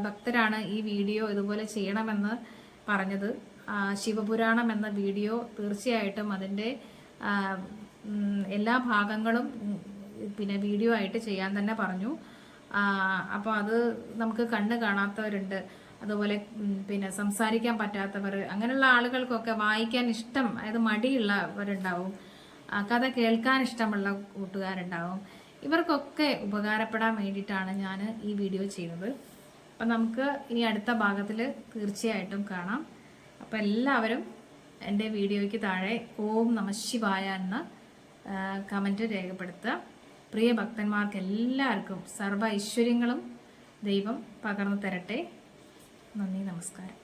[SPEAKER 1] ഭക്തരാണ് ഈ വീഡിയോ ഇതുപോലെ ചെയ്യണമെന്ന് പറഞ്ഞത്. ശിവപുരാണം എന്ന വീഡിയോ തീർച്ചയായിട്ടും അതിൻ്റെ എല്ലാ ഭാഗങ്ങളും പിന്നെ വീഡിയോ ആയിട്ട് ചെയ്യാൻ തന്നെ പറഞ്ഞു. അപ്പോൾ അത് നമുക്ക് കണ്ണ് കാണാത്തവരുണ്ട്, അതുപോലെ പിന്നെ സംസാരിക്കാൻ പറ്റാത്തവർ, അങ്ങനെയുള്ള ആളുകൾക്കൊക്കെ വായിക്കാൻ ഇഷ്ടം, അതായത് മടിയുള്ളവരുണ്ടാവും, കഥ കേൾക്കാൻ ഇഷ്ടമുള്ള കൂട്ടുകാരുണ്ടാവും. ഇവർക്കൊക്കെ ഉപകാരപ്പെടാൻ വേണ്ടിയിട്ടാണ് ഞാൻ ഈ വീഡിയോ ചെയ്യുന്നത്. അപ്പം നമുക്ക് ഇനി അടുത്ത ഭാഗത്തിൽ തീർച്ചയായിട്ടും കാണാം. അപ്പം എല്ലാവരും എൻ്റെ വീഡിയോയ്ക്ക് താഴെ ഓം നമഃ ശിവായ എന്ന കമൻറ്റ് രേഖപ്പെടുത്തുക. പ്രിയ ഭക്തന്മാർക്ക് എല്ലാവർക്കും സർവ്വ ഐശ്വര്യങ്ങളും ദൈവം പകർന്നു തരട്ടെ. നന്ദി, നമസ്കാരം.